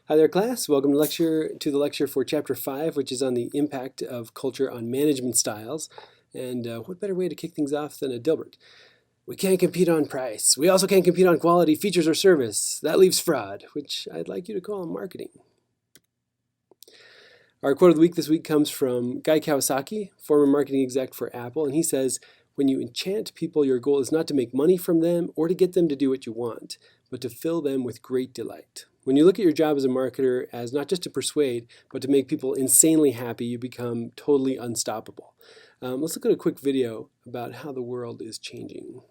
Hi there, class. Welcome to the lecture for Chapter 5, which is on the impact of culture on management styles. And what better way to kick things off than a Dilbert? We can't compete on price. We also can't compete on quality, features, or service. That leaves fraud, which I'd like you to call marketing. Our quote of the week this week comes from Guy Kawasaki, former marketing exec for Apple, and he says, "When you enchant people, your goal is not to make money from them or to get them to do what you want, but to fill them with great delight." When you look at your job as a marketer as not just to persuade, but to make people insanely happy, you become totally unstoppable. Let's look at a quick video about how the world is changing.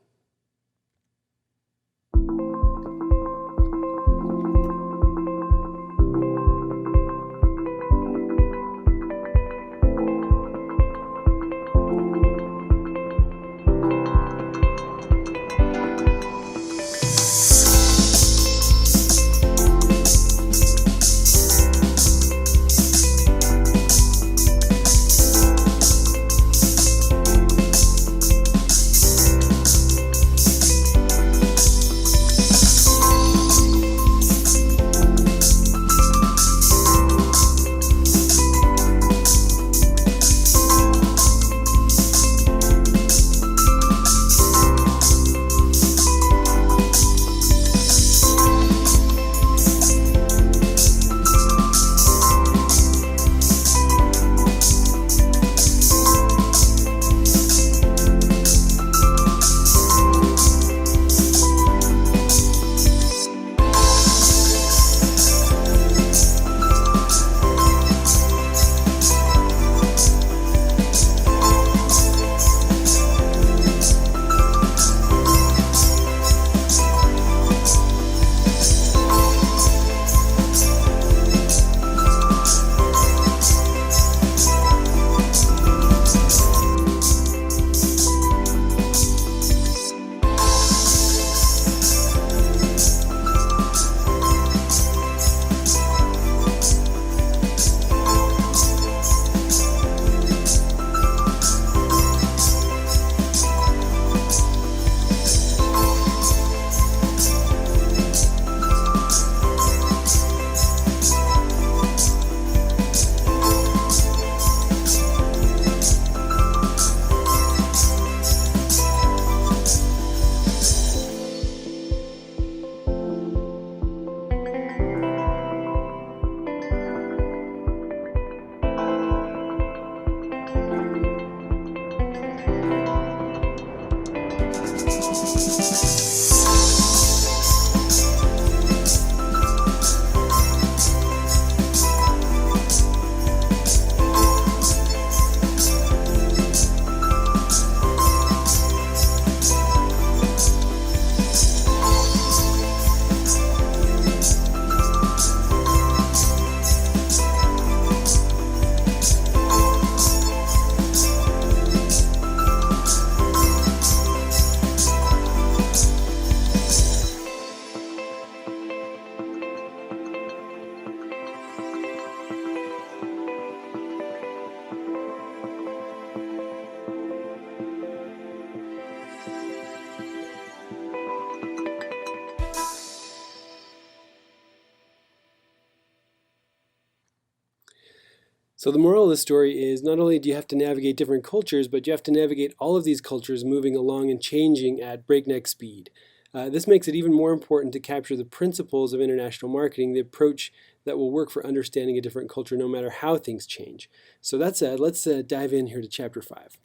So the moral of the story is not only do you have to navigate different cultures, but you have to navigate all of these cultures moving along and changing at breakneck speed. This makes it even more important to capture the principles of international marketing, the approach that will work for understanding a different culture no matter how things change. So that said, let's dive in here to Chapter 5.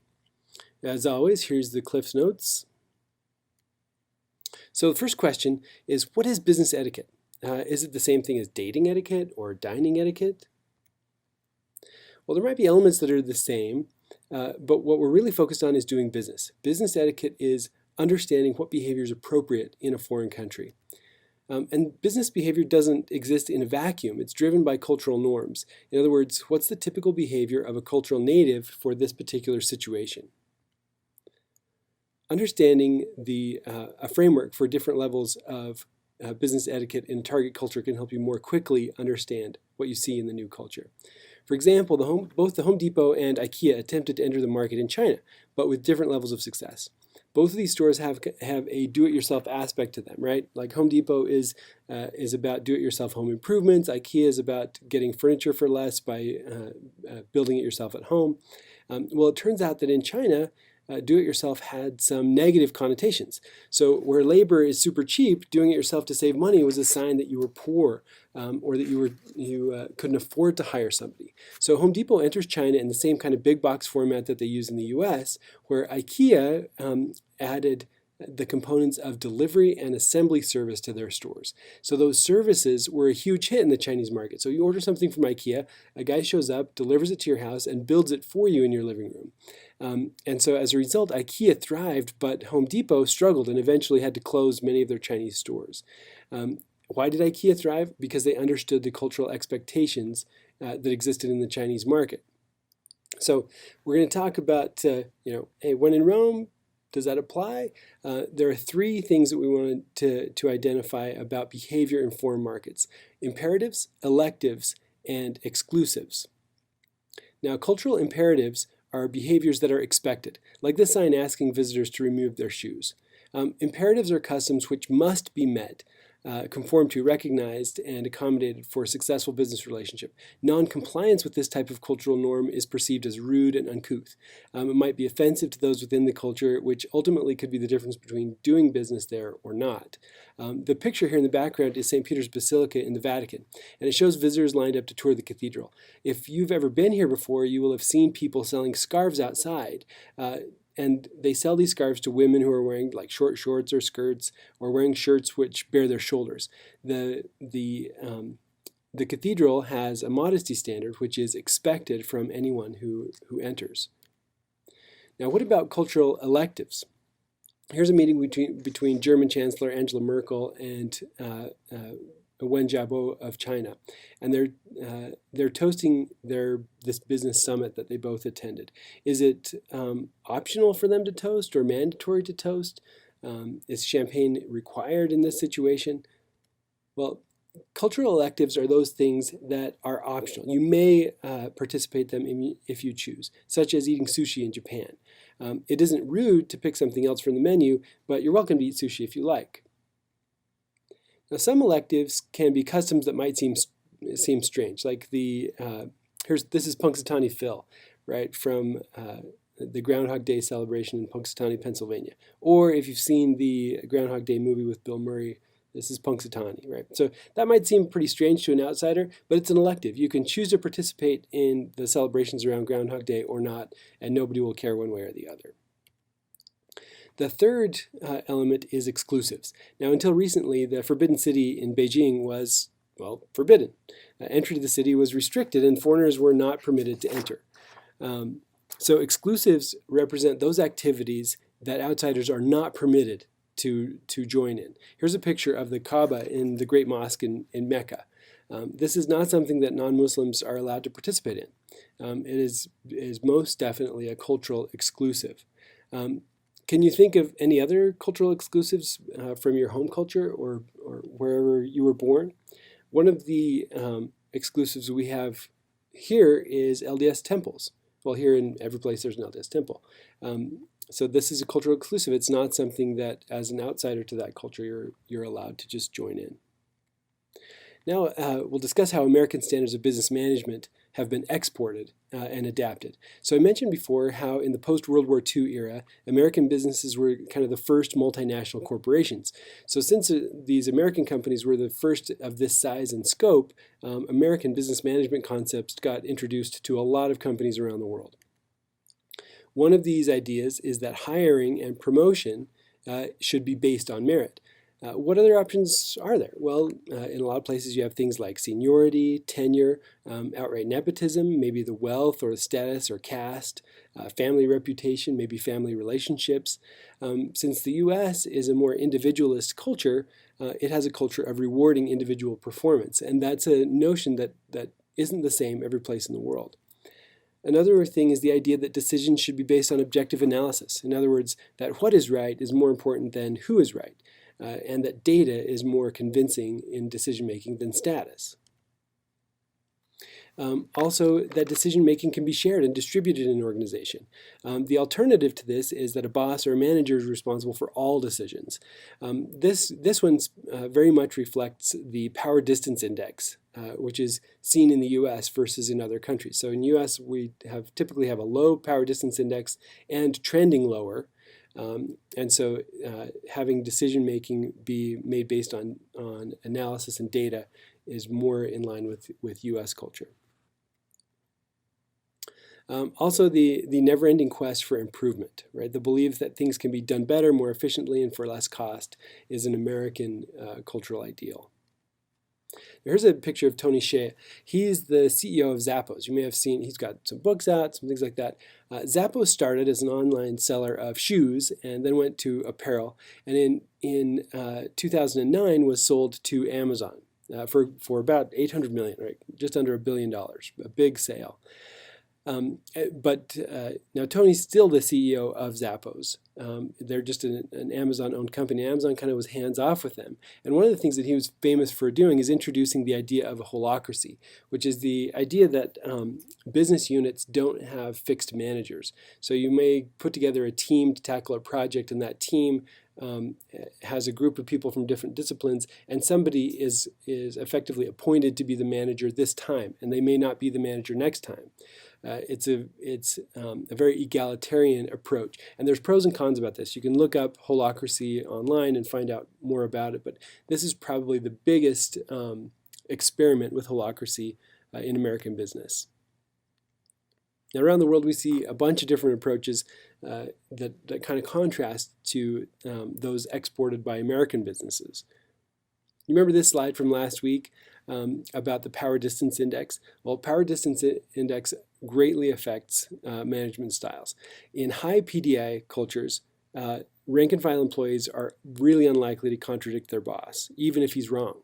As always, here's the Cliff's Notes. So the first question is, what is business etiquette? Is it the same thing as dating etiquette or dining etiquette? Well, there might be elements that are the same, but what we're really focused on is doing business. Business etiquette is understanding what behavior is appropriate in a foreign country. And business behavior doesn't exist in a vacuum. It's driven by cultural norms. In other words, what's the typical behavior of a cultural native for this particular situation? Understanding a framework for different levels of business etiquette in target culture can help you more quickly understand what you see in the new culture. For example, both the Home Depot and IKEA attempted to enter the market in China, but with different levels of success. both of these stores have a do-it-yourself aspect to them, right? Like Home Depot is about do-it-yourself home improvements. IKEA is about getting furniture for less by building it yourself at home. Well, it turns out that in China, do-it-yourself had some negative connotations. So where labor is super cheap, doing it yourself to save money was a sign that you were poor, or that you couldn't afford to hire somebody. So Home Depot enters China in the same kind of big box format that they use in the US, where IKEA added the components of delivery and assembly service to their stores. So those services were a huge hit in the Chinese market. So you order something from IKEA, a guy shows up, delivers it to your house, and builds it for you in your living room. And so as a result, IKEA thrived, but Home Depot struggled and eventually had to close many of their Chinese stores. Why did IKEA thrive? Because they understood the cultural expectations that existed in the Chinese market. So we're going to talk about, hey, when in Rome, does that apply? There are three things that we wanted to identify about behavior in foreign markets: imperatives, electives, and exclusives. Now, cultural imperatives are behaviors that are expected, like this sign asking visitors to remove their shoes. Imperatives are customs which must be met, conformed to, recognized, and accommodated for a successful business relationship. Non-compliance with this type of cultural norm is perceived as rude and uncouth. It might be offensive to those within the culture, which ultimately could be the difference between doing business there or not. The picture here in the background is St. Peter's Basilica in the Vatican, and it shows visitors lined up to tour the cathedral. If you've ever been here before, you will have seen people selling scarves outside. And they sell these scarves to women who are wearing like short shorts or skirts, or wearing shirts which bare their shoulders. The cathedral has a modesty standard which is expected from anyone who enters. Now, what about cultural electives? Here's a meeting between German Chancellor Angela Merkel and Wen Jiabo of China, and they're toasting this business summit that they both attended. Is it optional for them to toast or mandatory to toast? Is champagne required in this situation? Well, cultural electives are those things that are optional. You may participate them if you choose, such as eating sushi in Japan. It isn't rude to pick something else from the menu, but you're welcome to eat sushi if you like. Now, some electives can be customs that might seem strange, like this is Punxsutawney Phil, right, from the Groundhog Day celebration in Punxsutawney, Pennsylvania. Or if you've seen the Groundhog Day movie with Bill Murray, this is Punxsutawney, right? So that might seem pretty strange to an outsider, but it's an elective. You can choose to participate in the celebrations around Groundhog Day or not, and nobody will care one way or the other. The third element is exclusives. Now, until recently, the Forbidden City in Beijing was, well, forbidden. Entry to the city was restricted, and foreigners were not permitted to enter. So exclusives represent those activities that outsiders are not permitted to join in. Here's a picture of the Kaaba in the Great Mosque in Mecca. This is not something that non-Muslims are allowed to participate in. It is most definitely a cultural exclusive. Can you think of any other cultural exclusives from your home culture or wherever you were born? One of the exclusives we have here is LDS temples. Well, here in every place there's an LDS temple. So this is a cultural exclusive. It's not something that, as an outsider to that culture, you're allowed to just join in. Now we'll discuss how American standards of business management have been exported and adapted. So I mentioned before how in the post-World War II era, American businesses were kind of the first multinational corporations. So since these American companies were the first of this size and scope, American business management concepts got introduced to a lot of companies around the world. One of these ideas is that hiring and promotion should be based on merit. What other options are there? Well, in a lot of places you have things like seniority, tenure, outright nepotism, maybe the wealth or the status or caste, family reputation, maybe family relationships. Since the U.S. is a more individualist culture, it has a culture of rewarding individual performance, and that's a notion that isn't the same every place in the world. Another thing is the idea that decisions should be based on objective analysis. In other words, that what is right is more important than who is right. And that data is more convincing in decision-making than status. Also, that decision-making can be shared and distributed in an organization. The alternative to this is that a boss or a manager is responsible for all decisions. This one very much reflects the power distance index, which is seen in the U.S. versus in other countries. So in the U.S., we typically have a low power distance index and trending lower. And so having decision-making be made based on analysis and data is more in line with U.S. culture. Also, the never-ending quest for improvement, right? The belief that things can be done better, more efficiently, and for less cost is an American cultural ideal. Here's a picture of Tony Hsieh. He's the CEO of Zappos. You may have seen, he's got some books out, some things like that. Zappos started as an online seller of shoes and then went to apparel. And in 2009 was sold to Amazon for about 800 million, right? Just under $1 billion, a big sale. But now Tony's still the CEO of Zappos. They're just an Amazon-owned company. Amazon kind of was hands-off with them. And one of the things that he was famous for doing is introducing the idea of a holocracy, which is the idea that business units don't have fixed managers. So you may put together a team to tackle a project, and that team has a group of people from different disciplines, and somebody is effectively appointed to be the manager this time, and they may not be the manager next time. It's a very egalitarian approach, and there's pros and cons about this. You can look up holocracy online and find out more about it, but this is probably the biggest experiment with holocracy in American business. Now, around the world, we see a bunch of different approaches that kind of contrast to those exported by American businesses. You remember this slide from last week about the power distance index? Well, power distance index greatly affects management styles. In high PDI cultures, rank and file employees are really unlikely to contradict their boss, even if he's wrong.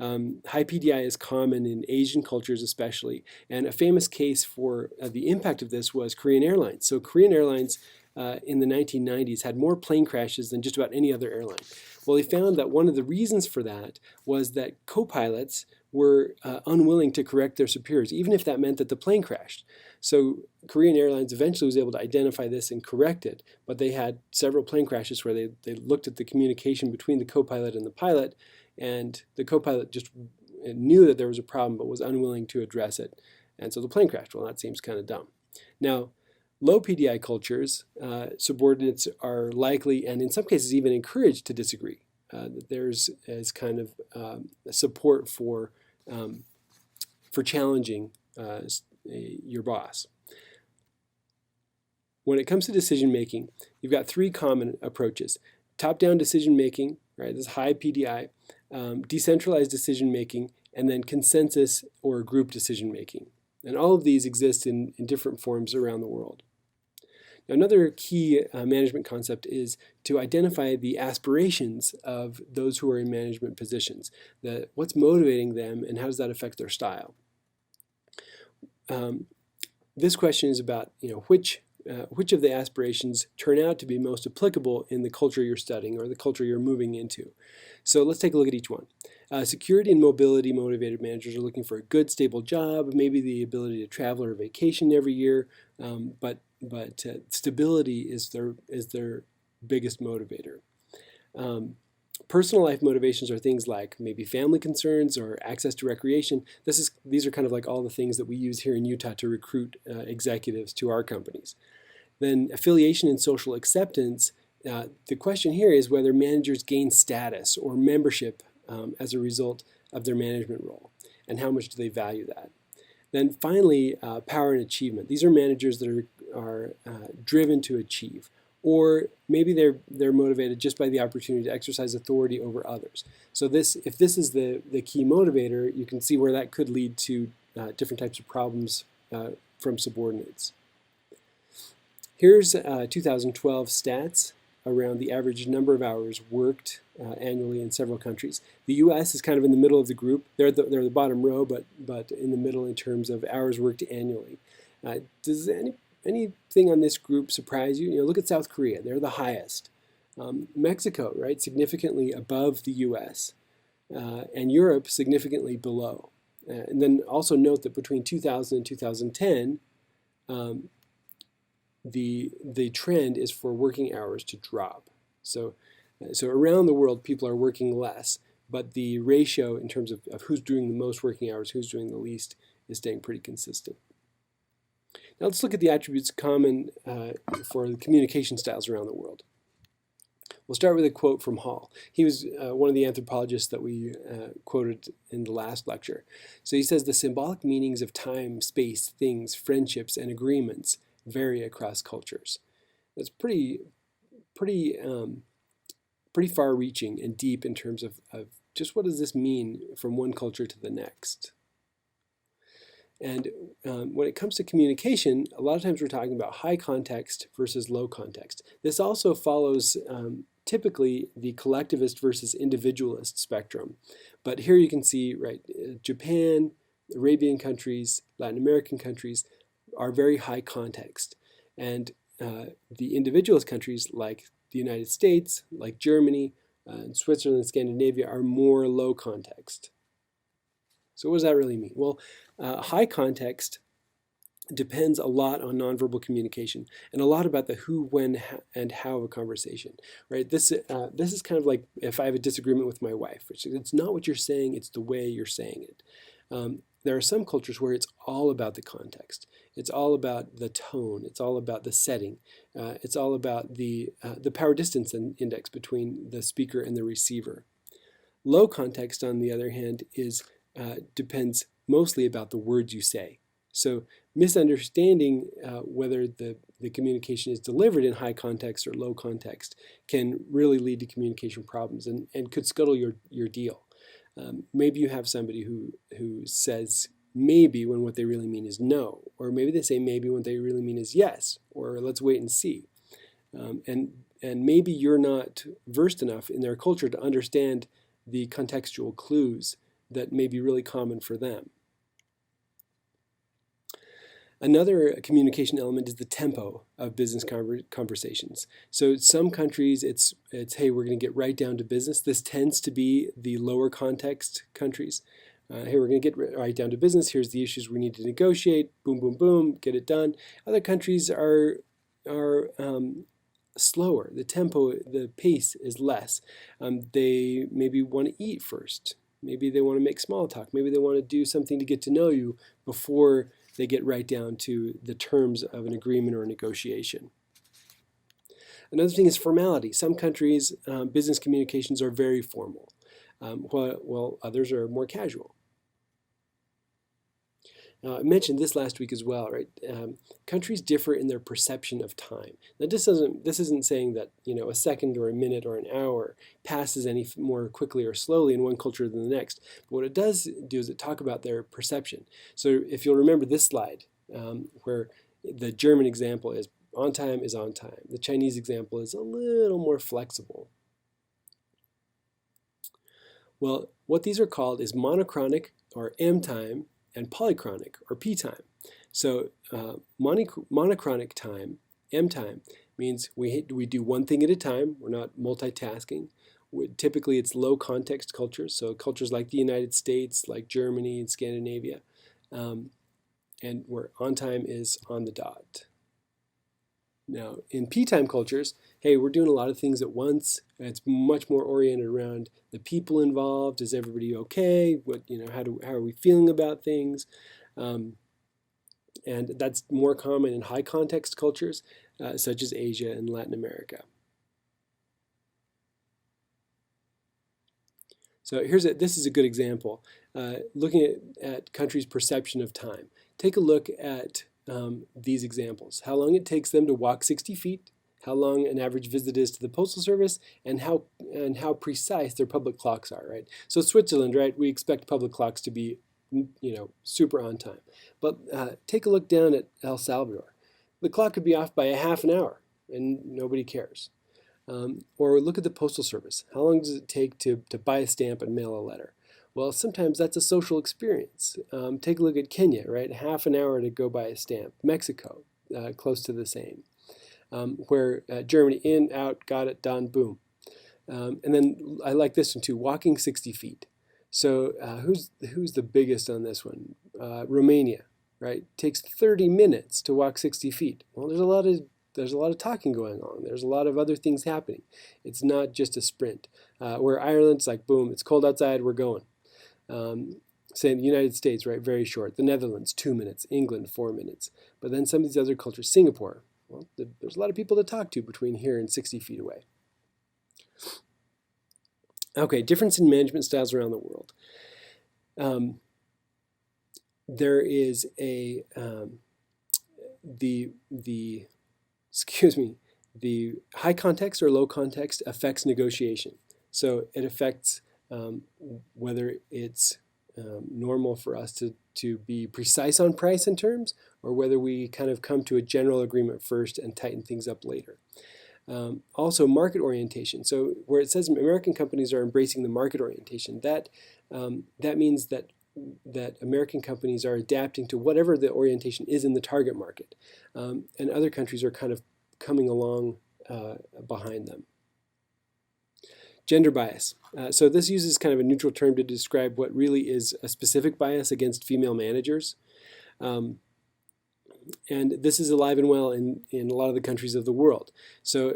High PDI is common in Asian cultures especially, and a famous case for the impact of this was Korean Airlines. So Korean Airlines in the 1990s had more plane crashes than just about any other airline. Well, they found that one of the reasons for that was that co-pilots were unwilling to correct their superiors, even if that meant that the plane crashed. So Korean Airlines eventually was able to identify this and correct it, but they had several plane crashes where they looked at the communication between the co-pilot and the pilot, and the co-pilot just knew that there was a problem but was unwilling to address it, and so the plane crashed. Well, that seems kind of dumb. Now, low PDI cultures, subordinates are likely, and in some cases even encouraged, to disagree. There's kind of support for challenging your boss. When it comes to decision making, you've got three common approaches: top-down decision making, right? This is high PDI, decentralized decision making, and then consensus or group decision making. And all of these exist in different forms around the world. Now, another key management concept is to identify the aspirations of those who are in management positions. What's motivating them, and how does that affect their style? This question is about which of the aspirations turn out to be most applicable in the culture you're studying or the culture you're moving into. So let's take a look at each one. Security and mobility motivated managers are looking for a good, stable job, maybe the ability to travel or vacation every year, but stability is their biggest motivator. Personal life motivations are things like maybe family concerns or access to recreation. These are kind of like all the things that we use here in Utah to recruit executives to our companies. Then affiliation and social acceptance. The question here is whether managers gain status or membership as a result of their management role, and how much do they value that. Then finally, power and achievement. These are managers that are driven to achieve, or maybe they're motivated just by the opportunity to exercise authority over others. So if this is the key motivator, you can see where that could lead to different types of problems from subordinates. Here's 2012 stats around the average number of hours worked annually in several countries. The U.S. is kind of in the middle of the group. They're the bottom row, but in the middle in terms of hours worked annually. Does anything on this group surprise you? Look at South Korea. They're the highest. Mexico, right, significantly above the U.S. And Europe significantly below. And then also note that between 2000 and 2010, the trend is for working hours to drop. So around the world, people are working less, but the ratio in terms of who's doing the most working hours, who's doing the least, is staying pretty consistent. Now let's look at the attributes common for the communication styles around the world. We'll start with a quote from Hall. He was one of the anthropologists that we quoted in the last lecture. So he says the symbolic meanings of time, space, things, friendships, and agreements vary across cultures. That's pretty far-reaching and deep in terms of just what does this mean from one culture to the next. And when it comes to communication, a lot of times we're talking about high context versus low context. This also follows typically the collectivist versus individualist spectrum. But here you can see, right, Japan, Arabian countries, Latin American countries are very high context. And the individualist countries like the United States, like Germany, Switzerland, and Scandinavia are more low context. So what does that really mean? Well, high context depends a lot on nonverbal communication and a lot about the who, when, and how of a conversation, right? This is kind of like if I have a disagreement with my wife, which it's not what you're saying, it's the way you're saying it. There are some cultures where it's all about the context. It's all about the tone. It's all about the setting. It's all about the power distance index between the speaker and the receiver. Low context, on the other hand, depends mostly about the words you say. So misunderstanding whether the communication is delivered in high context or low context can really lead to communication problems and could scuttle your deal. Maybe you have somebody who says maybe when what they really mean is no, or maybe they say maybe when what they really mean is yes, or let's wait and see. And maybe you're not versed enough in their culture to understand the contextual clues that may be really common for them. Another communication element is the tempo of business conversations. So some countries, it's hey, we're going to get right down to business. This tends to be the lower context countries. Hey, we're going to get right down to business. Here's the issues we need to negotiate. Boom, boom, boom, get it done. Other countries are slower. The tempo, the pace is less. They maybe want to eat first. Maybe they want to make small talk. Maybe they want to do something to get to know you before they get right down to the terms of an agreement or a negotiation. Another thing is formality. Some countries, business communications are very formal, while others are more casual. I mentioned this last week as well, right? Countries differ in their perception of time. Now, this isn't saying that a second or a minute or an hour passes any more quickly or slowly in one culture than the next. But what it does do is it talk about their perception. So if you'll remember this slide, where the German example is on time is on time. The Chinese example is a little more flexible. Well, what these are called is monochronic or M time, and polychronic, or P time. So monochronic time, M time, means we do one thing at a time. We're not multitasking. Typically, it's low context cultures, so cultures like the United States, like Germany and Scandinavia, and where on time is on the dot. Now, in P-time cultures, hey, we're doing a lot of things at once. And it's much more oriented around the people involved. Is everybody okay? How are we feeling about things? And that's more common in high context cultures, such as Asia and Latin America. So this is a good example. Looking at countries' perception of time. Take a look at these examples. How long it takes them to walk 60 feet, how long an average visit is to the postal service, and how precise their public clocks are, right? So Switzerland, right, we expect public clocks to be, super on time. But take a look down at El Salvador. The clock could be off by a half an hour, and nobody cares. Or look at the postal service. How long does it take to buy a stamp and mail a letter? Well, sometimes that's a social experience. Take a look at Kenya, right? Half an hour to go buy a stamp. Mexico, close to the same. Where Germany, in, out, got it, done, boom. And then I like this one too, walking 60 feet. So who's the biggest on this one? Romania, right? Takes 30 minutes to walk 60 feet. Well, there's a lot of talking going on. There's a lot of other things happening. It's not just a sprint. Where Ireland's like, boom, it's cold outside, we're going. Say the United States, right, very short. The Netherlands, 2 minutes. England, 4 minutes. But then some of these other cultures, Singapore, well, there's a lot of people to talk to between here and 60 feet away. Okay, difference in management styles around the world. There is a the high context or low context affects negotiation. So it affects whether it's normal for us to be precise on price and terms, or whether we kind of come to a general agreement first and tighten things up later. Also, market orientation. So where it says American companies are embracing the market orientation, that means that American companies are adapting to whatever the orientation is in the target market, and other countries are kind of coming along behind them. Gender bias. So this uses kind of a neutral term to describe what really is a specific bias against female managers. And this is alive and well in a lot of the countries of the world. So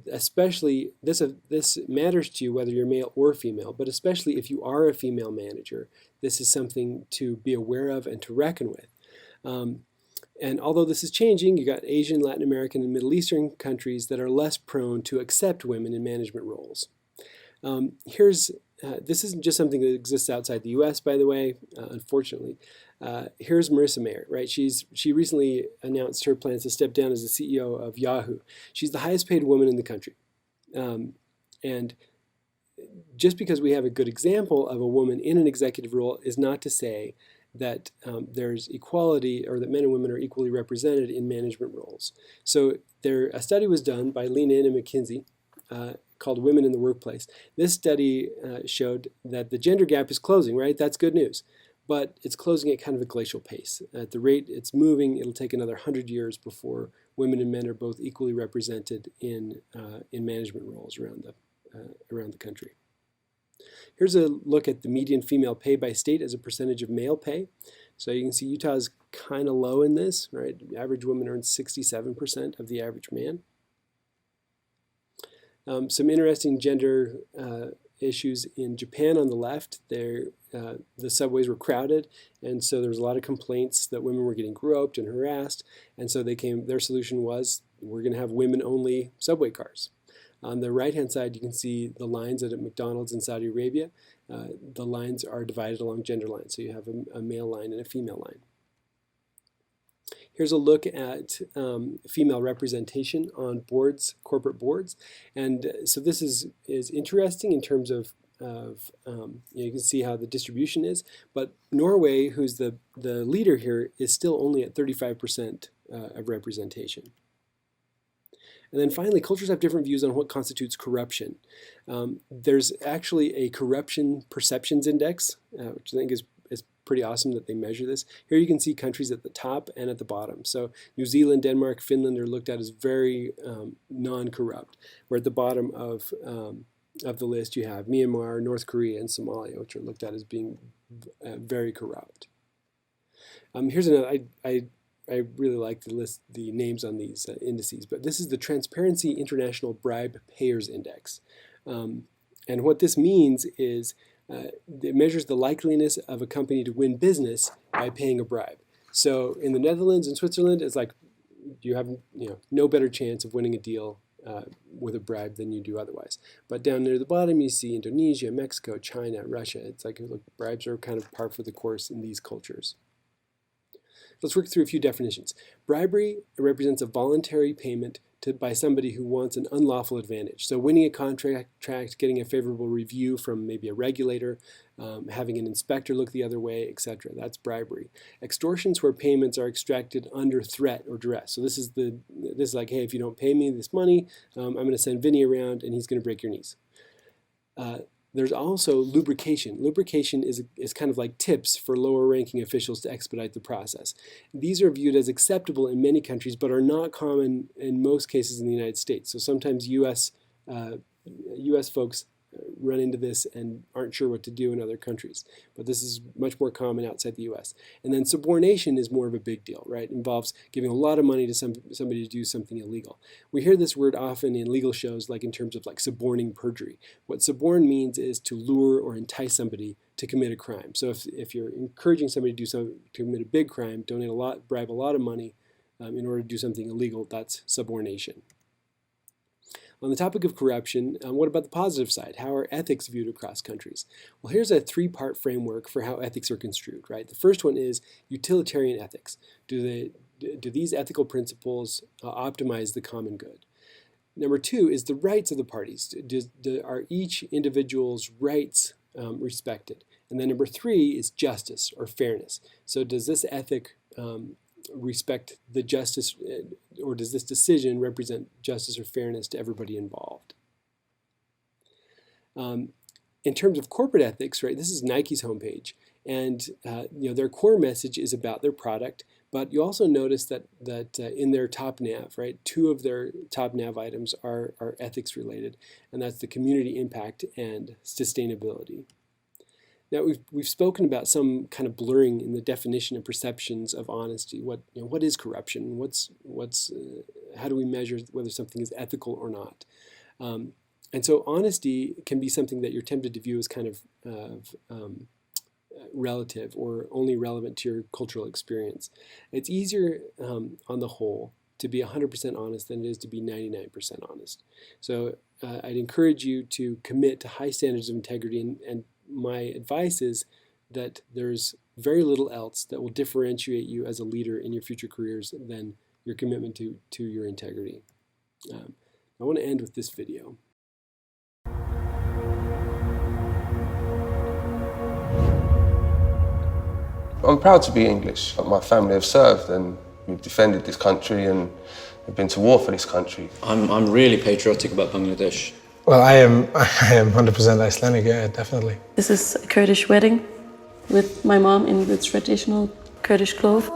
especially, this matters to you whether you're male or female, but especially if you are a female manager, this is something to be aware of and to reckon with. And although this is changing, you got Asian, Latin American, and Middle Eastern countries that are less prone to accept women in management roles. This isn't just something that exists outside the U.S., by the way, unfortunately. Here's Marissa Mayer, right? She recently announced her plans to step down as the CEO of Yahoo. She's the highest paid woman in the country. And just because we have a good example of a woman in an executive role is not to say that there's equality, or that men and women are equally represented in management roles. So a study was done by Lean In and McKinsey called Women in the Workplace. This study showed that the gender gap is closing, right? That's good news. But it's closing at kind of a glacial pace. At the rate it's moving, it'll take another 100 years before women and men are both equally represented in management roles around the country. Here's a look at the median female pay by state as a percentage of male pay. So you can see Utah is kind of low in this, right? The average woman earns 67% of the average man. Some interesting gender issues in Japan on the left. The subways were crowded, and so there was a lot of complaints that women were getting groped and harassed, and so their solution was, we're going to have women-only subway cars. On the right-hand side, you can see the lines at McDonald's in Saudi Arabia. The lines are divided along gender lines, so you have a male line and a female line. Here's a look at female representation on boards, corporate boards, and so this is interesting in terms of you can see how the distribution is. But Norway, who's the leader here, is still only at 35% of representation. And then finally, cultures have different views on what constitutes corruption. There's actually a corruption perceptions index, which I think is pretty awesome that they measure this. Here you can see countries at the top and at the bottom. So New Zealand, Denmark, Finland are looked at as very non-corrupt. Where at the bottom of the list you have Myanmar, North Korea, and Somalia, which are looked at as being very corrupt. Here's another. I really like the names on these indices, but this is the Transparency International Bribe Payers Index. And what this means is it measures the likeliness of a company to win business by paying a bribe. So in the Netherlands and Switzerland, it's like you have no better chance of winning a deal with a bribe than you do otherwise. But down near the bottom, you see Indonesia, Mexico, China, Russia. It's like, look, bribes are kind of par for the course in these cultures. Let's work through a few definitions. Bribery represents a voluntary payment by somebody who wants an unlawful advantage. So winning a contract, getting a favorable review from maybe a regulator, having an inspector look the other way, etc. That's bribery. Extortion's where payments are extracted under threat or duress. So this is like, hey, if you don't pay me this money, I'm going to send Vinny around and he's going to break your knees. There's also lubrication. Lubrication is kind of like tips for lower-ranking officials to expedite the process. These are viewed as acceptable in many countries, but are not common in most cases in the United States. So sometimes U.S. folks run into this and aren't sure what to do in other countries. But this is much more common outside the US. And then subornation is more of a big deal, right? It involves giving a lot of money to somebody to do something illegal. We hear this word often in legal shows, like in terms of like suborning perjury. What suborn means is to lure or entice somebody to commit a crime. So if you're encouraging somebody to commit a big crime, donate a lot, bribe a lot of money in order to do something illegal, that's subornation. On the topic of corruption, what about the positive side? How are ethics viewed across countries? Well, here's a three-part framework for how ethics are construed, right? The first one is utilitarian ethics. Do these ethical principles optimize the common good? Number two is the rights of the parties. Are each individual's rights respected? And then number three is justice or fairness. So does this ethic respect the justice, or does this decision represent justice or fairness to everybody involved? In terms of corporate ethics, right, this is Nike's homepage, and their core message is about their product, but you also notice that in their top nav, right, two of their top nav items are ethics related, and that's the community impact and sustainability. Now we've spoken about some kind of blurring in the definition and perceptions of honesty. What is corruption? How do we measure whether something is ethical or not? And so honesty can be something that you're tempted to view as kind of relative or only relevant to your cultural experience. It's easier on the whole to be 100% honest than it is to be 99% honest. So I'd encourage you to commit to high standards of integrity, and my advice is that there's very little else that will differentiate you as a leader in your future careers than your commitment to your integrity. I want to end with this video. I'm proud to be English. My family have served and we've defended this country and we've been to war for this country. I'm really patriotic about Bangladesh. Well, I am 100% Icelandic, yeah, definitely. This is a Kurdish wedding with my mom in the traditional Kurdish clothes.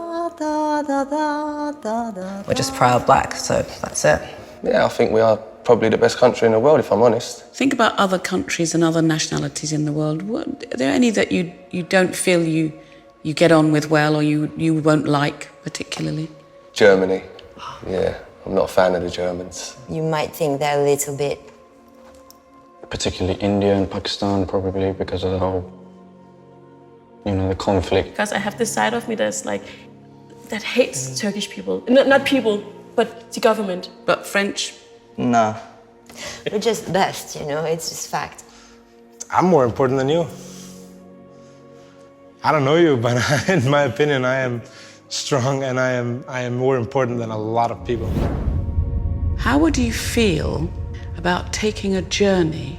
We're just proud black, so that's it. Yeah, I think we are probably the best country in the world, if I'm honest. Think about other countries and other nationalities in the world. Are there any that you don't feel you get on with well, or you won't like particularly? Germany. Yeah, I'm not a fan of the Germans. You might think they're a little bit. Particularly India and Pakistan, probably because of the whole, the conflict. Because I have this side of me that hates Turkish people. Not people, but the government. But French? No. We're just best, it's just fact. I'm more important than you. I don't know you, but in my opinion, I am strong and I am more important than a lot of people. How would you feel about taking a journey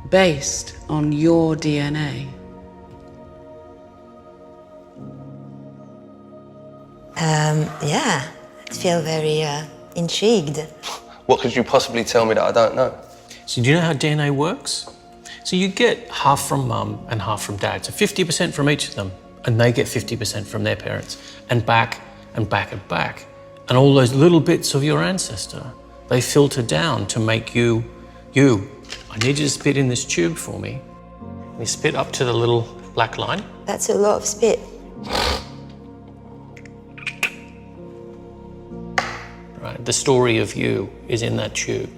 based on your DNA? Yeah, I feel very intrigued. What could you possibly tell me that I don't know? So do you know how DNA works? So you get half from mum and half from dad, so 50% from each of them, and they get 50% from their parents, and back and back and back. And all those little bits of your ancestor, they filter down to make you, you. I need you to spit in this tube for me. You spit up to the little black line. That's a lot of spit. Right, the story of you is in that tube.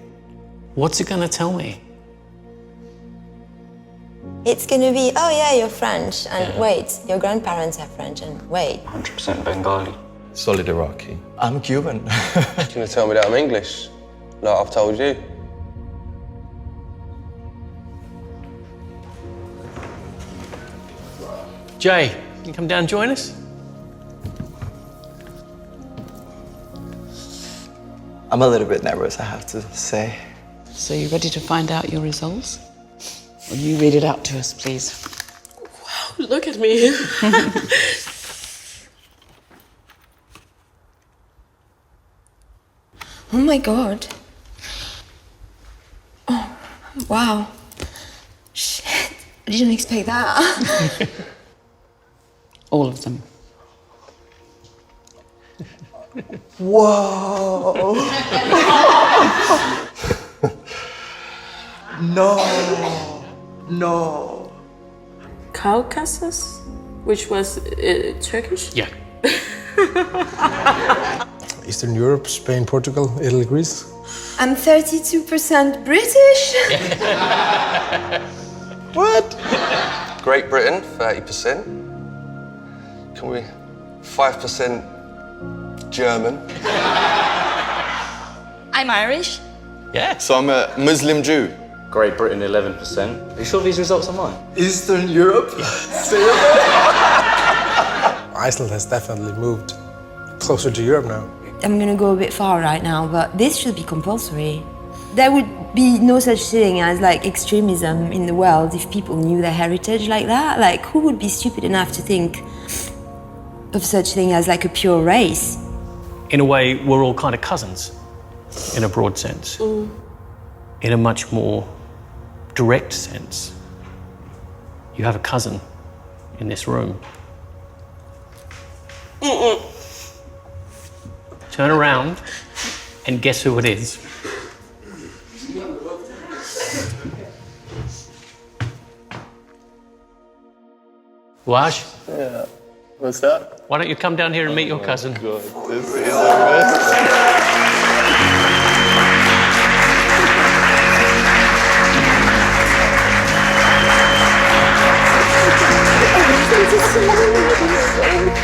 What's it gonna tell me? It's gonna be, oh yeah, you're French, and wait, your grandparents are French, and wait. 100% Bengali. Solid Iraqi. I'm Cuban. You're gonna tell me that I'm English, like I've told you. Jay, can you come down and join us? I'm a little bit nervous, I have to say. So you ready to find out your results? Will you read it out to us, please? Wow, look at me. Oh my God. Oh, wow. Shit, I didn't expect that. All of them. Whoa! No! No. Caucasus, which was Turkish. Yeah. Eastern Europe, Spain, Portugal, Italy, Greece. I'm 32% British. What? Great Britain, 30%. Can we 5% German? I'm Irish. Yeah. So I'm a Muslim Jew. Great Britain, 11%. Are you sure these results are mine? Eastern Europe. Iceland has definitely moved closer to Europe now. I'm gonna go a bit far right now, but this should be compulsory. There would be no such thing as like extremism in the world if people knew their heritage like that. Like, who would be stupid enough to think of such thing as like a pure race? In a way, we're all kind of cousins, in a broad sense. In a much more direct sense, you have a cousin in this room. Turn around and guess who it is. Waj, Yeah. What's that? why don't you come down here and meet your cousin? God, this is amazing.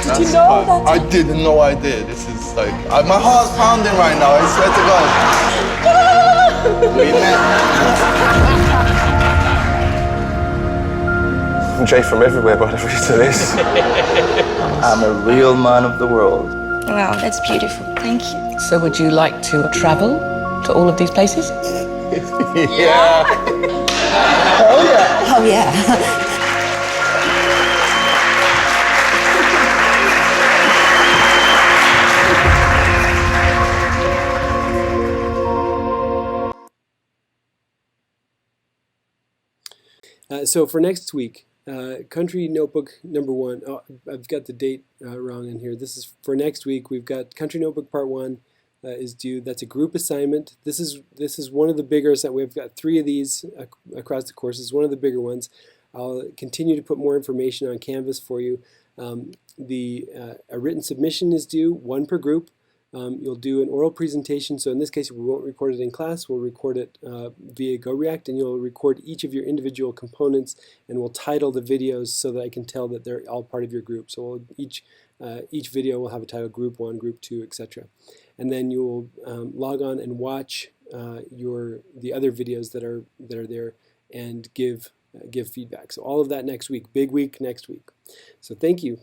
Did you know that? I didn't know I did. This is like, my heart's pounding right now, I swear to God. We met. I'm Jay from everywhere, by the reason this. I'm a real man of the world. Wow, that's beautiful. Thank you. So would you like to travel to all of these places? Yeah. Hell yeah. Oh yeah. So for next week, country notebook number 1. Oh, I've got the date wrong in here. This is for next week. We've got country notebook part 1 is due. That's a group assignment. This is one of the bigger. We've got 3 of these across the course. It's one of the bigger ones. I'll continue to put more information on Canvas for you. A written submission is due, 1 per group. You'll do an oral presentation, so in this case we won't record it in class, we'll record it via GoReact, and you'll record each of your individual components, and we'll title the videos so that I can tell that they're all part of your group. So each video will have a title, Group 1, Group 2, etc. And then you'll log on and watch the other videos that are there and give feedback. So all of that next week, big week next week. So thank you.